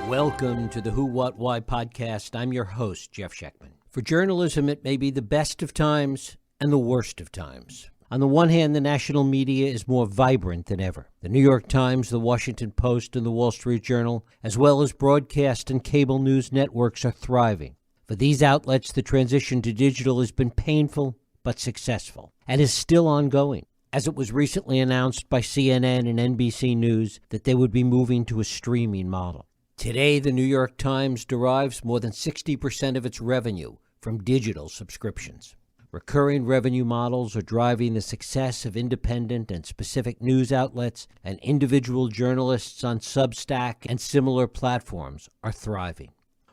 Welcome to the Who, What, Why podcast. I'm your host, Jeff Schechtman. For journalism, it may be the best of times and the worst of times. On the one hand, the national media is more vibrant than ever. The New York Times, the Washington Post, and the Wall Street Journal, as well as broadcast and cable news networks, are thriving. For these outlets, the transition to digital has been painful but successful and is still ongoing, as it was recently announced by CNN and NBC News that they would be moving to a streaming model. Today, the New York Times derives more than 60% of its revenue from digital subscriptions. Recurring revenue models are driving the success of independent and specific news outlets, and individual journalists on Substack and similar platforms are thriving.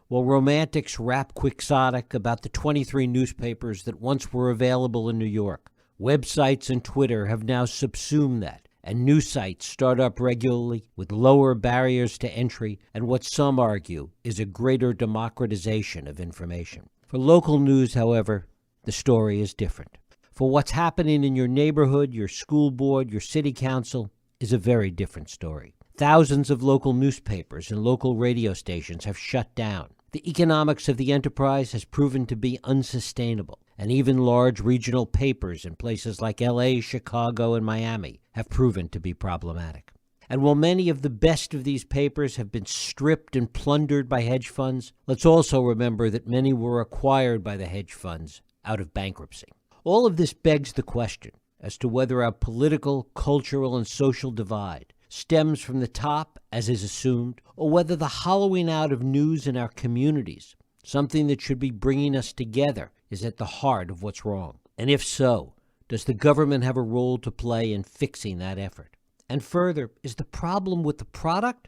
While romantics rap quixotic about the 23 newspapers that once were available in New York, websites and Twitter have now subsumed that, and new sites start up regularly with lower barriers to entry and what some argue is a greater democratization of information. For local news, however, the story is different. For what's happening in your neighborhood, your school board, your city council is a very different story. Thousands of local newspapers and local radio stations have shut down. The economics of the enterprise has proven to be unsustainable, and even large regional papers in places like LA, Chicago, and Miami have proven to be problematic. And while many of the best of these papers have been stripped and plundered by hedge funds, let's also remember that many were acquired by the hedge funds out of bankruptcy. All of this begs the question as to whether our political, cultural, and social divide stems from the top, as is assumed, or whether the hollowing out of news in our communities, something that should be bringing us together, is at the heart of what's wrong. And if so, does the government have a role to play in fixing that effort? And further, is the problem with the product,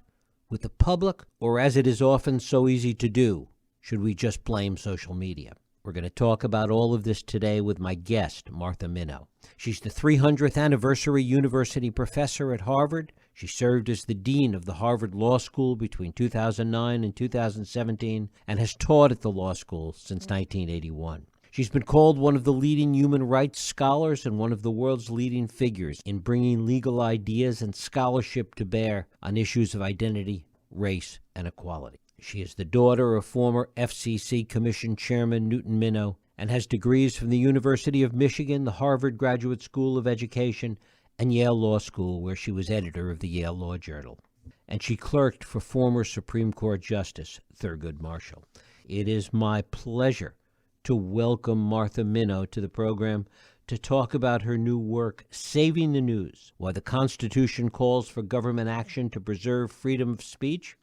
with the public, or as it is often so easy to do, should we just blame social media? We're going to talk about all of this today with my guest, Martha Minow. She's the 300th anniversary university professor at Harvard. She served as the dean of the Harvard Law School between 2009 and 2017 and has taught at the law school since 1981. She's been called one of the leading human rights scholars and one of the world's leading figures in bringing legal ideas and scholarship to bear on issues of identity, race, and equality. She is the daughter of former FCC Commission Chairman Newton Minow and has degrees from the University of Michigan, the Harvard Graduate School of Education, and Yale Law School, where she was editor of the Yale Law Journal. And she clerked for former Supreme Court Justice Thurgood Marshall. It is my pleasure to welcome Martha Minow to the program to talk about her new work, Saving the News, Why the Constitution Calls for Government Action to Preserve Freedom of Speech.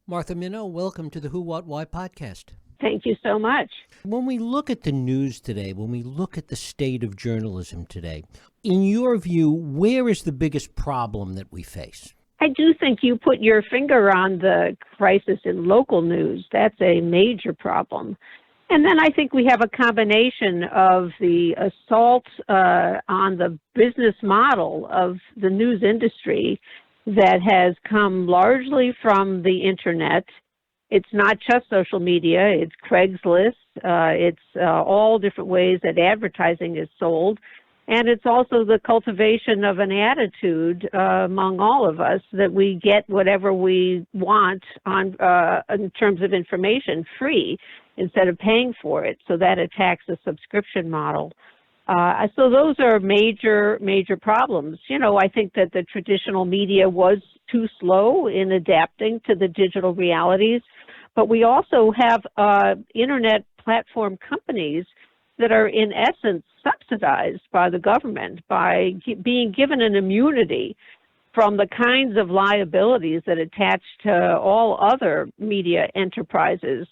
Martha Minow, welcome to the Who, What, Why podcast. Thank you so much. When we look at the news today, when we look at the state of journalism today, in your view, where is the biggest problem that we face? I do think you put your finger on the crisis in local news. That's a major problem. And then I think we have a combination of the assault on the business model of the news industry that has come largely from the internet. It's not just social media, it's Craigslist, it's all different ways that advertising is sold, and it's also the cultivation of an attitude among all of us that we get whatever we want on in terms of information free instead of paying for it, so that attacks the subscription model. So those are major problems. You know, I think that the traditional media was too slow in adapting to the digital realities, but we also have internet platform companies that are in essence subsidized by the government by being given an immunity from the kinds of liabilities that attach to all other media enterprises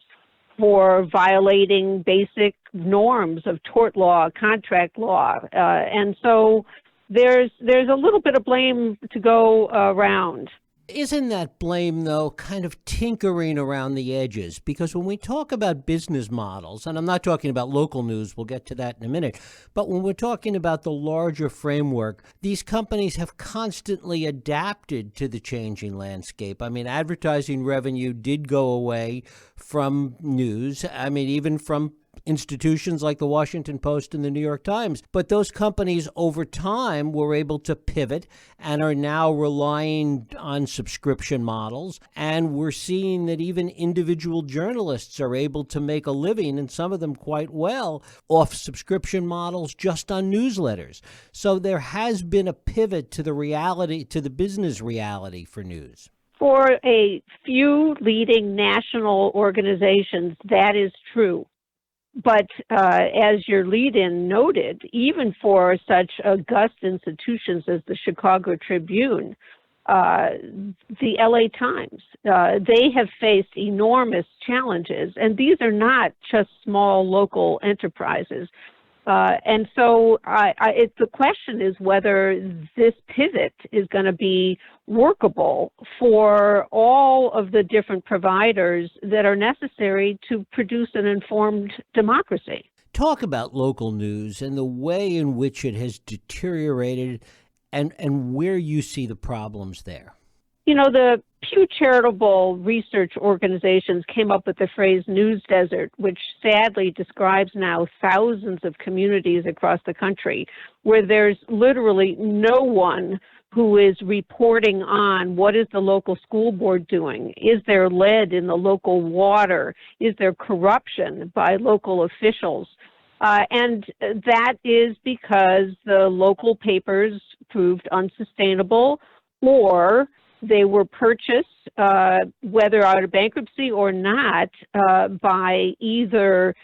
for violating basic norms of tort law, contract law. And so there's a little bit of blame to go around. Isn't that blame, though, kind of tinkering around the edges? Because when we talk about business models, and I'm not talking about local news, we'll get to that in a minute, but when we're talking about the larger framework, these companies have constantly adapted to the changing landscape. I mean, advertising revenue did go away from news. I mean, even from institutions like the Washington Post and the New York Times. But those companies over time were able to pivot and are now relying on subscription models. And we're seeing that even individual journalists are able to make a living, and some of them quite well, off subscription models just on newsletters. So there has been a pivot to the reality, to the business reality for news. For a few leading national organizations, that is true. But as your lead-in noted, even for such august institutions as the Chicago Tribune, the LA Times, they have faced enormous challenges, and these are not just small local enterprises. And so the question is whether this pivot is going to be workable for all of the different providers that are necessary to produce an informed democracy. Talk about local news and the way in which it has deteriorated and where you see the problems there. You know, the Pew Charitable Research Organizations came up with the phrase news desert, which sadly describes now thousands of communities across the country where there's literally no one who is reporting on what is the local school board doing. Is there lead in the local water? Is there corruption by local officials? And that is because the local papers proved unsustainable, or they were purchased, whether out of bankruptcy or not, by either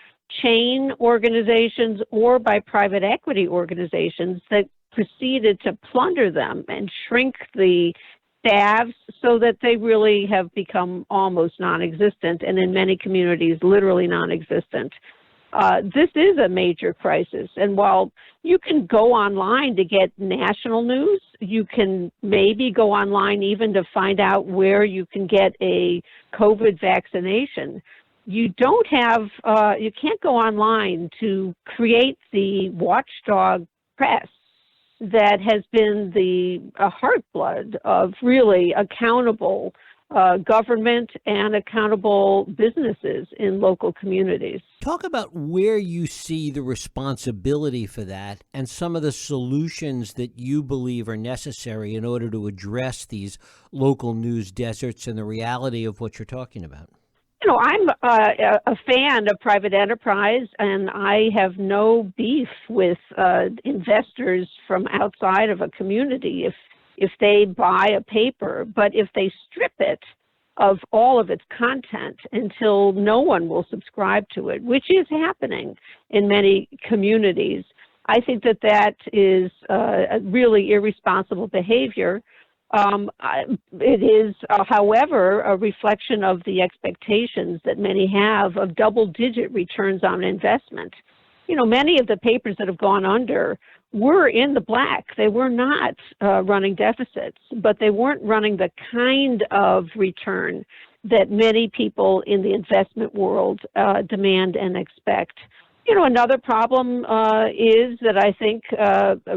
chain organizations or by private equity organizations that proceeded to plunder them and shrink the staffs so that they really have become almost non-existent, and in many communities, literally non-existent. This is a major crisis, and while you can go online to get national news, you can maybe go online even to find out where you can get a COVID vaccination. You don't have, you can't go online to create the watchdog press that has been the heartblood of really accountable government and accountable businesses in local communities. Talk about where you see the responsibility for that and some of the solutions that you believe are necessary in order to address these local news deserts and the reality of what you're talking about. You know, I'm a fan of private enterprise, and I have no beef with investors from outside of a community if they buy a paper, but if they strip it of all of its content until no one will subscribe to it, which is happening in many communities, I think that that is a really irresponsible behavior. It is, however, a reflection of the expectations that many have of double-digit returns on investment. You know, many of the papers that have gone under were in the black. They were not running deficits, but they weren't running the kind of return that many people in the investment world demand and expect. You know, another problem is that I think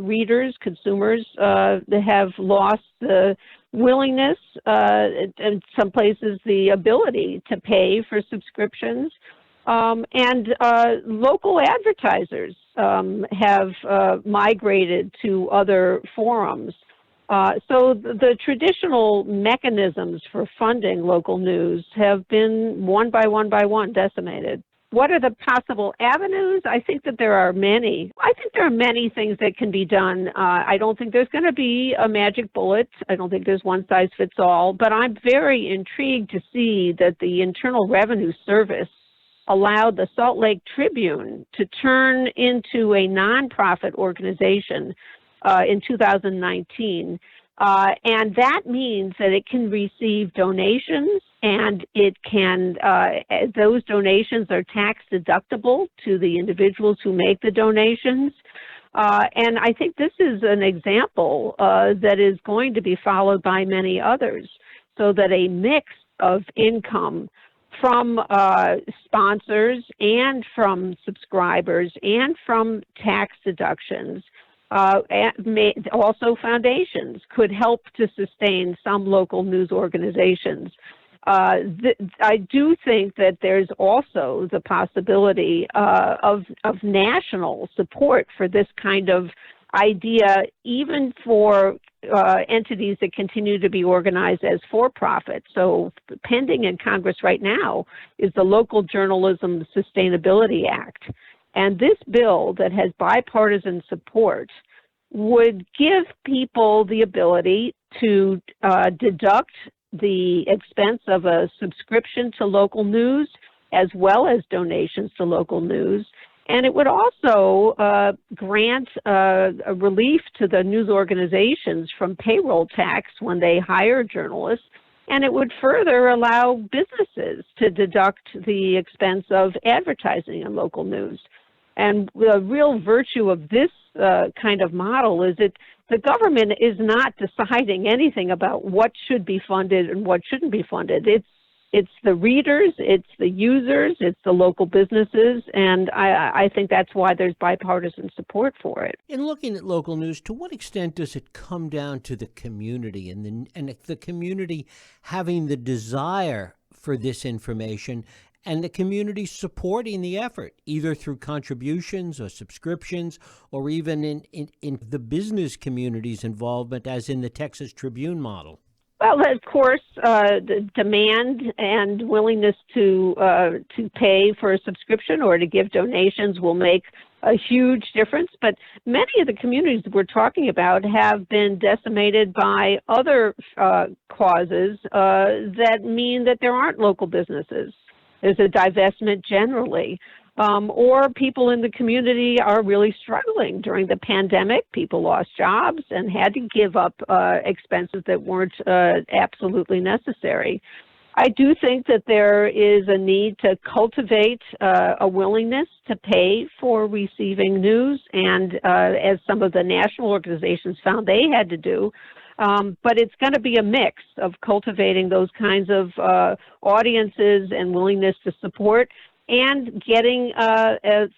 readers, consumers, they have lost the willingness, in some places the ability to pay for subscriptions. And local advertisers have migrated to other forums. So the traditional mechanisms for funding local news have been one by one decimated. What are the possible avenues? I think that there are many. I think there are many things that can be done. I don't think there's going to be a magic bullet. I don't think there's one size fits all. But I'm very intrigued to see that the Internal Revenue Service allowed the Salt Lake Tribune to turn into a nonprofit organization in 2019. And that means that it can receive donations, and it can, those donations are tax deductible to the individuals who make the donations. And I think this is an example that is going to be followed by many others, so that a mix of income from sponsors and from subscribers and from tax deductions, also foundations, could help to sustain some local news organizations. I do think that there's also the possibility of national support for this kind of idea, even for entities that continue to be organized as for-profit. So pending in Congress right now is the Local Journalism Sustainability Act. And this bill that has bipartisan support would give people the ability to deduct the expense of a subscription to local news as well as donations to local news. And it would also grant a relief to the news organizations from payroll tax when they hire journalists. And it would further allow businesses to deduct the expense of advertising in local news. And the real virtue of this kind of model is that the government is not deciding anything about what should be funded and what shouldn't be funded. It's the readers, it's the users, it's the local businesses, and I think that's why there's bipartisan support for it. In looking at local news, to what extent does it come down to the community and the community having the desire for this information and the community supporting the effort, either through contributions or subscriptions, or even in the business community's involvement, as in the Texas Tribune model? Well, of course, the demand and willingness to pay for a subscription or to give donations will make a huge difference. But many of the communities that we're talking about have been decimated by other causes that mean that there aren't local businesses. There's a divestment generally. Or people in the community are really struggling. During the pandemic, people lost jobs and had to give up expenses that weren't absolutely necessary. I do think that there is a need to cultivate a willingness to pay for receiving news, and as some of the national organizations found they had to do. But it's going to be a mix of cultivating those kinds of audiences and willingness to support, and getting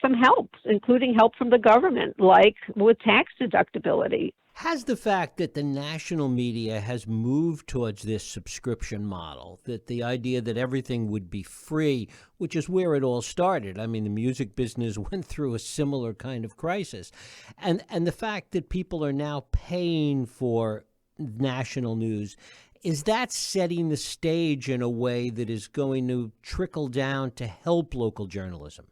some help, including help from the government, like with tax deductibility. Has the fact that the national media has moved towards this subscription model, that the idea that everything would be free, which is where it all started. I mean, the music business went through a similar kind of crisis. And the fact that people are now paying for national news, is that setting the stage in a way that is going to trickle down to help local journalism?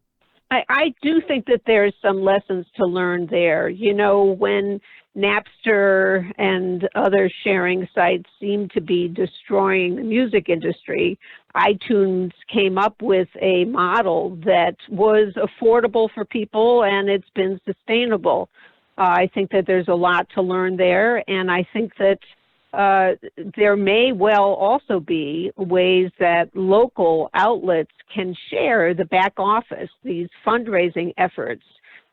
I do think that there's some lessons to learn there. You know, when Napster and other sharing sites seem to be destroying the music industry, iTunes came up with a model that was affordable for people, and it's been sustainable. I think that there's a lot to learn there, and I think that there may well also be ways that local outlets can share the back office, these fundraising efforts,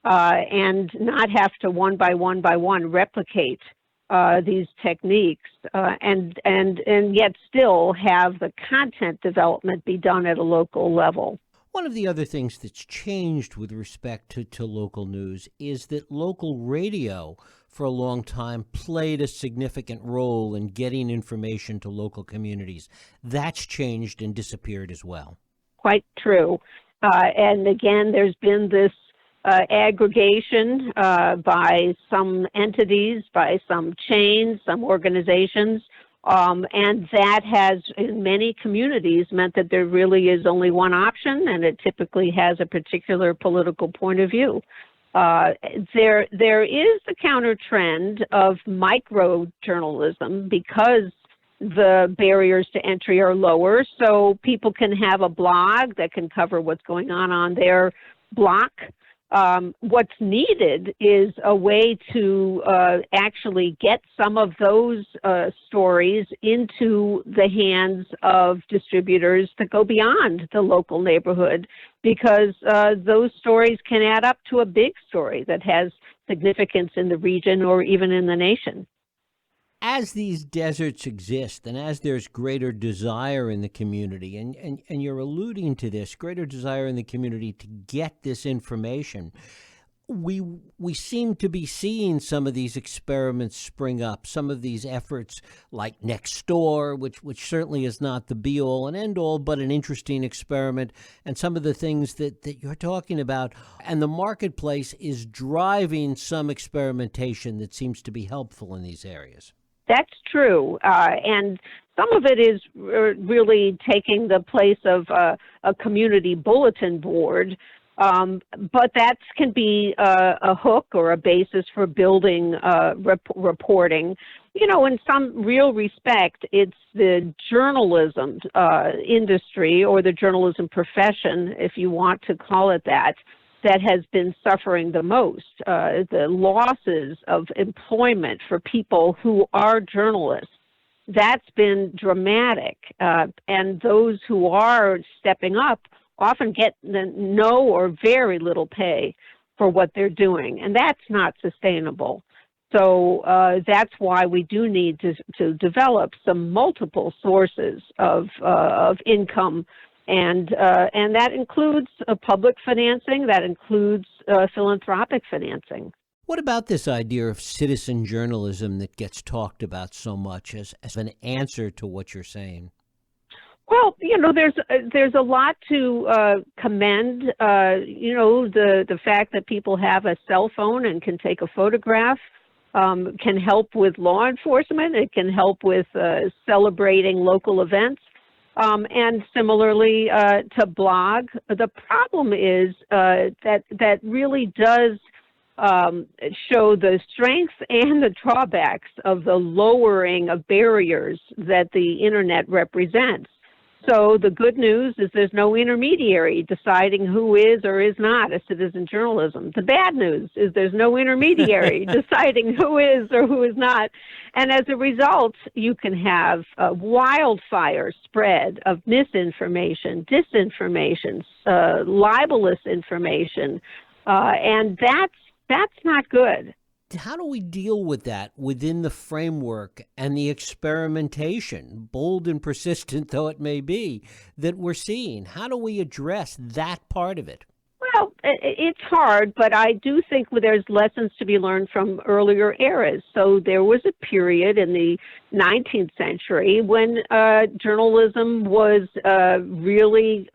and not have to one by one replicate these techniques, and yet still have the content development be done at a local level. One of the other things that's changed with respect to local news is that local radio for a long time played a significant role in getting information to local communities. That's changed and disappeared as well. Quite true. And again, there's been this aggregation by some entities, by some chains, some organizations, and that has, in many communities, meant that there really is only one option, and it typically has a particular political point of view. There is the counter trend of micro journalism because the barriers to entry are lower, so people can have a blog that can cover what's going on their block. What's needed is a way to actually get some of those stories into the hands of distributors that go beyond the local neighborhood, because those stories can add up to a big story that has significance in the region or even in the nation. As these deserts exist and as there's greater desire in the community, and you're alluding to this, greater desire in the community to get this information, we seem to be seeing some of these experiments spring up, some of these efforts like next door, which certainly is not the be all and end all, but an interesting experiment, and some of the things that you're talking about. And the marketplace is driving some experimentation that seems to be helpful in these areas. That's true. And some of it is really taking the place of a community bulletin board. But that can be a hook or a basis for building reporting. You know, in some real respect, it's the journalism industry or the journalism profession, if you want to call it that, that has been suffering the most. The losses of employment for people who are journalists. That's been dramatic. And those who are stepping up often get no or very little pay for what they're doing, and that's not sustainable. So that's why we do need to develop some multiple sources of income, and that includes public financing, that includes philanthropic financing. What about this idea of citizen journalism that gets talked about so much as an answer to what you're saying? Well, you know, there's a lot to commend. You know, the fact that people have a cell phone and can take a photograph can help with law enforcement. It can help with celebrating local events, and similarly to blog. The problem is that really does show the strengths and the drawbacks of the lowering of barriers that the internet represents. So the good news is there's no intermediary deciding who is or is not a citizen journalism. The bad news is there's no intermediary deciding who is or who is not. And as a result, you can have a wildfire spread of misinformation, disinformation, libelous information, and that's not good. How do we deal with that within the framework and the experimentation, bold and persistent though it may be, that we're seeing? How do we address that part of it? Well, it's hard, but I do think there's lessons to be learned from earlier eras. So there was a period in the 19th century when journalism was really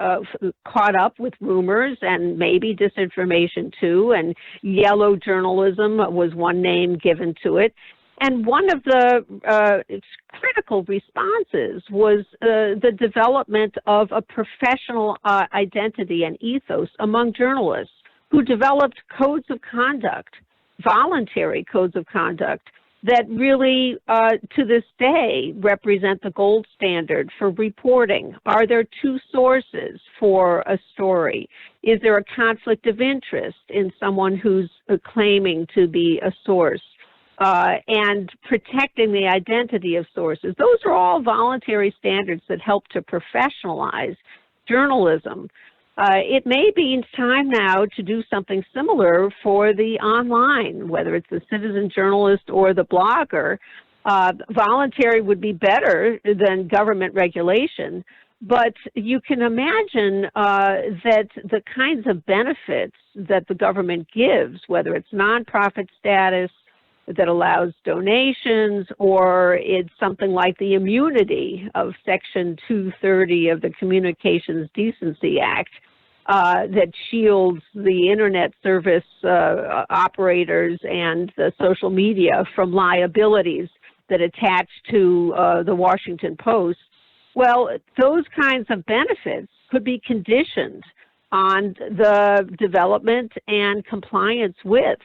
caught up with rumors and maybe disinformation too, and yellow journalism was one name given to it. And one of the critical responses was the development of a professional identity and ethos among journalists who developed codes of conduct, voluntary codes of conduct, that really, to this day, represent the gold standard for reporting. Are there two sources for a story? Is there a conflict of interest in someone who's claiming to be a source? And protecting the identity of sources. Those are all voluntary standards that help to professionalize journalism. It may be time now to do something similar for the online, whether it's the citizen journalist or the blogger. Voluntary would be better than government regulation, but you can imagine that the kinds of benefits that the government gives, whether it's nonprofit status, that allows donations, or it's something like the immunity of Section 230 of the Communications Decency Act that shields the internet service operators and the social media from liabilities that attach to the Washington Post. Well, those kinds of benefits could be conditioned on the development and compliance with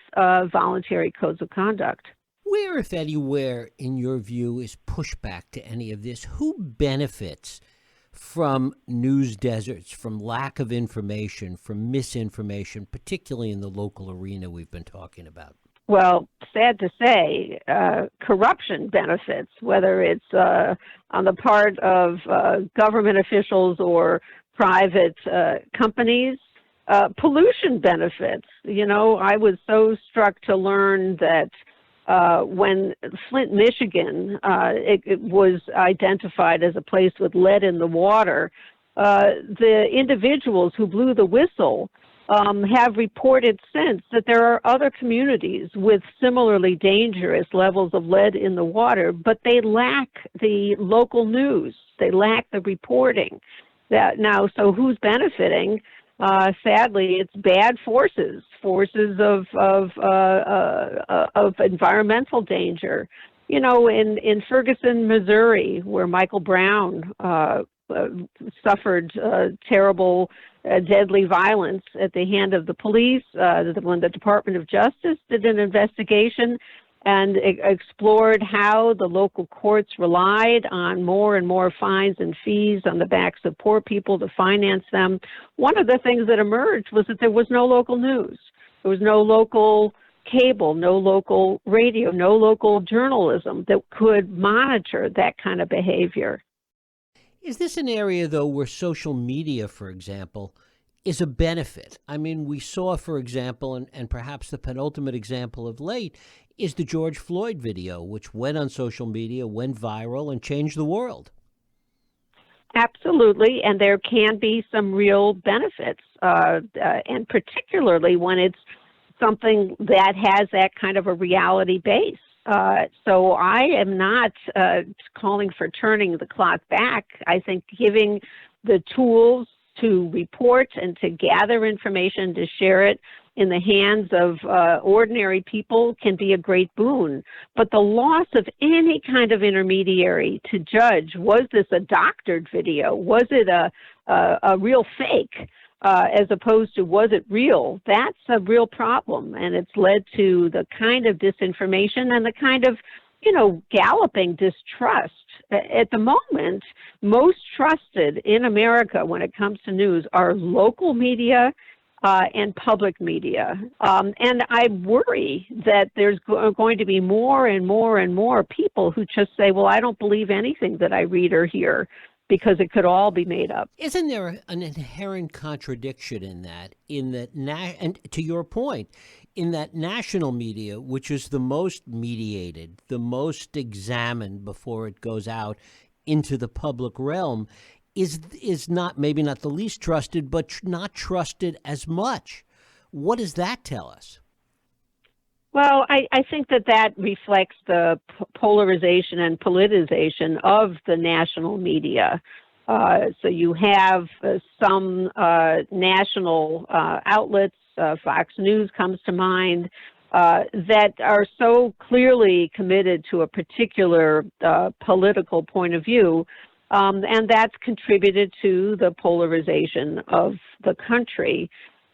voluntary codes of conduct. Where, if anywhere, in your view, is pushback to any of this? Who benefits from news deserts, from lack of information, from misinformation, particularly in the local arena we've been talking about? Well, sad to say, corruption benefits, whether it's on the part of government officials or private companies. Pollution benefits. You know, I was so struck to learn that when Flint, Michigan, it was identified as a place with lead in the water, the individuals who blew the whistle have reported since that there are other communities with similarly dangerous levels of lead in the water, but they lack the local news. They lack the reporting. So who's benefiting? Sadly, it's bad forces of environmental danger. You know, in Ferguson, Missouri, where Michael Brown suffered terrible, deadly violence at the hand of the police, when the Department of Justice did an investigation and explored how the local courts relied on more and more fines and fees on the backs of poor people to finance them. One of the things that emerged was that there was no local news. There was no local cable, no local radio, no local journalism that could monitor that kind of behavior. Is this an area, though, where social media, for example, is a benefit? I mean, we saw, for example, and perhaps the penultimate example of late, is the George Floyd video, which went on social media, went viral, and changed the world. Absolutely, and there can be some real benefits, and particularly when it's something that has that kind of a reality base. So I am not calling for turning the clock back. I think giving the tools to report and to gather information, to share it in the hands of ordinary people can be a great boon. But the loss of any kind of intermediary to judge, was this a doctored video? Was it a real fake? As opposed to was it real? That's a real problem, and it's led to the kind of disinformation and the kind of, galloping distrust. At the moment, most trusted in America when it comes to news are local media and public media. And I worry that there's going to be more and more and more people who just say, well, I don't believe anything that I read or hear, because it could all be made up. Isn't there an inherent contradiction in that, and to your point, in that national media, which is the most mediated, the most examined before it goes out into the public realm, is not, maybe not the least trusted, but not trusted as much? What does that tell us? Well, I think that reflects the polarization and politicization of the national media. So you have some national outlets, Fox News comes to mind, that are so clearly committed to a particular political point of view, and that's contributed to the polarization of the country.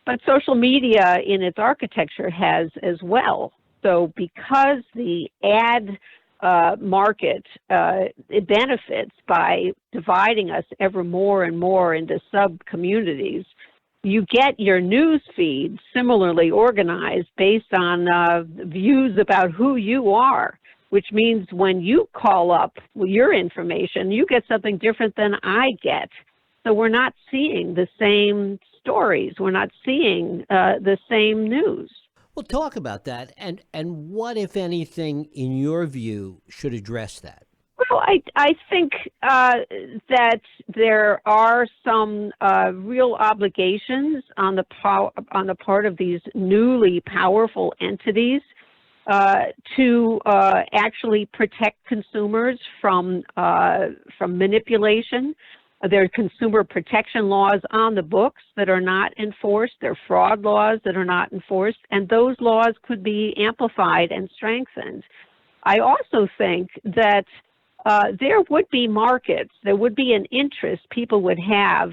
But social media in its architecture has as well. So because the ad market it benefits by dividing us ever more and more into sub-communities, you get your news feed similarly organized based on views about who you are, which means when you call up your information, you get something different than I get. So we're not seeing the same stories. We're not seeing the same news. Well, talk about that, and what, if anything, in your view, should address that? Well, I think that there are some real obligations on the part of these newly powerful entities to actually protect consumers from manipulation. There are consumer protection laws on the books that are not enforced. There are fraud laws that are not enforced, and those laws could be amplified and strengthened. I also think that there would be markets, there would be an interest people would have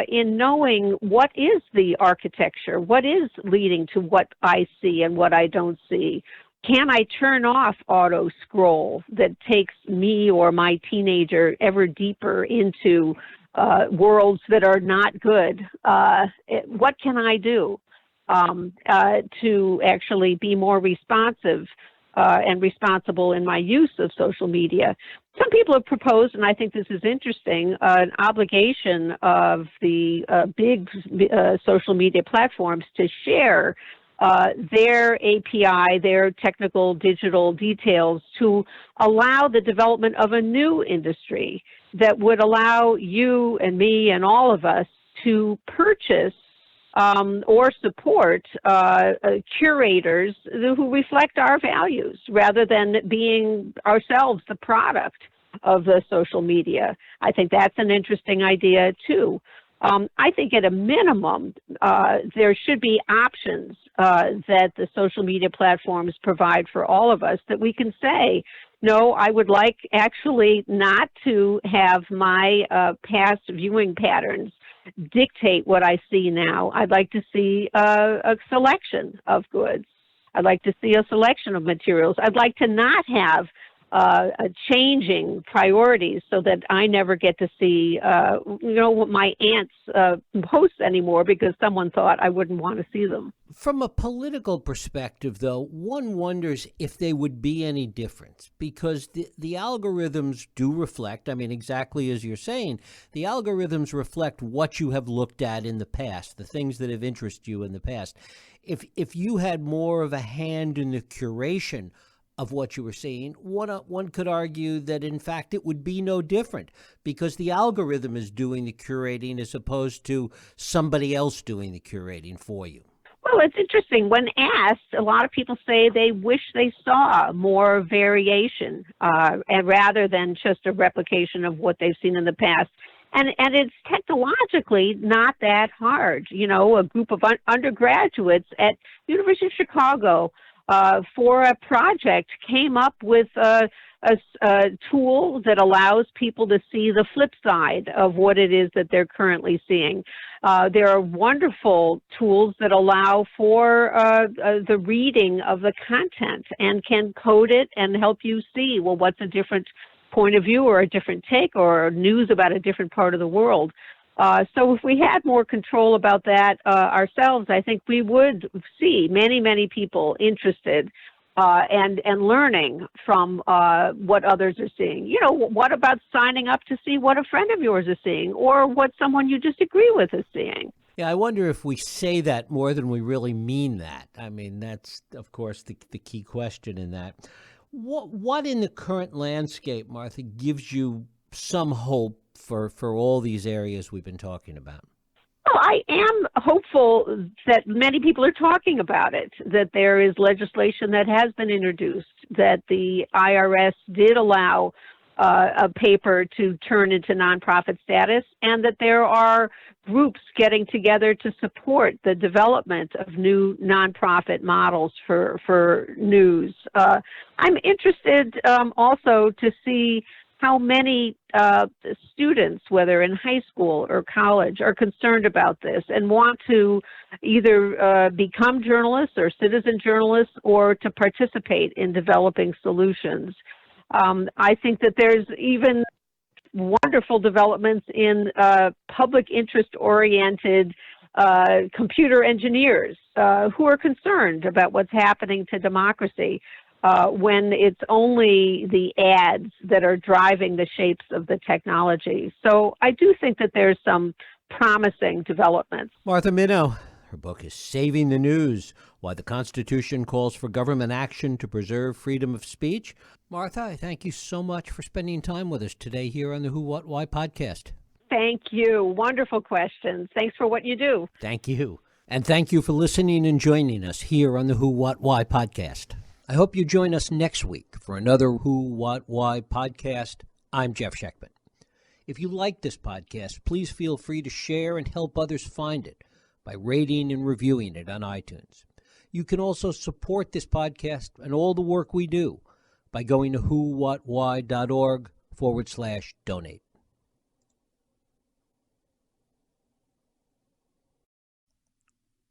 in knowing what is the architecture, what is leading to what I see and what I don't see. Can I turn off auto scroll that takes me or my teenager ever deeper into worlds that are not good? What can I do to actually be more responsive and responsible in my use of social media? Some people have proposed, and I think this is interesting, an obligation of the big social media platforms to share their API, their technical digital details, to allow the development of a new industry that would allow you and me and all of us to purchase or support curators who reflect our values rather than being ourselves the product of the social media. I think that's an interesting idea too. I think at a minimum, there should be options that the social media platforms provide for all of us that we can say, no, I would like actually not to have my past viewing patterns dictate what I see now. I'd like to see a selection of goods. I'd like to see a selection of materials. I'd like to not have changing priorities so that I never get to see, my aunt's posts anymore because someone thought I wouldn't want to see them. From a political perspective, though, one wonders if they would be any different because the algorithms do reflect, exactly as you're saying, the algorithms reflect what you have looked at in the past, the things that have interested you in the past. If you had more of a hand in the curation of what you were seeing, one could argue that, in fact, it would be no different because the algorithm is doing the curating as opposed to somebody else doing the curating for you. Well, it's interesting. When asked, a lot of people say they wish they saw more variation and rather than just a replication of what they've seen in the past. And it's technologically not that hard. A group of undergraduates at University of Chicago for a project came up with a tool that allows people to see the flip side of what it is that they're currently seeing. There are wonderful tools that allow for the reading of the content and can code it and help you see, well, what's a different point of view or a different take or news about a different part of the world. So if we had more control about that ourselves, I think we would see many, many people interested and learning from what others are seeing. What about signing up to see what a friend of yours is seeing or what someone you disagree with is seeing? Yeah, I wonder if we say that more than we really mean that. That's, of course, the key question in that. What in the current landscape, Martha, gives you some hope for all these areas we've been talking about? Well, I am hopeful that many people are talking about it, that there is legislation that has been introduced, that the IRS did allow a paper to turn into nonprofit status, and that there are groups getting together to support the development of new nonprofit models for news. I'm interested also to see how many students, whether in high school or college, are concerned about this and want to either become journalists or citizen journalists or to participate in developing solutions. I think that there's even wonderful developments in public interest-oriented computer engineers who are concerned about what's happening to democracy when it's only the ads that are driving the shapes of the technology. So I do think that there's some promising developments. Martha Minow, her book is Saving the News, Why the Constitution Calls for Government Action to Preserve Freedom of Speech. Martha, I thank you so much for spending time with us today here on the Who, What, Why podcast. Thank you. Wonderful questions. Thanks for what you do. Thank you. And thank you for listening and joining us here on the Who, What, Why podcast. I hope you join us next week for another Who, What, Why podcast. I'm Jeff Sheckman. If you like this podcast, please feel free to share and help others find it by rating and reviewing it on iTunes. You can also support this podcast and all the work we do by going to whowhatwhy.org/donate.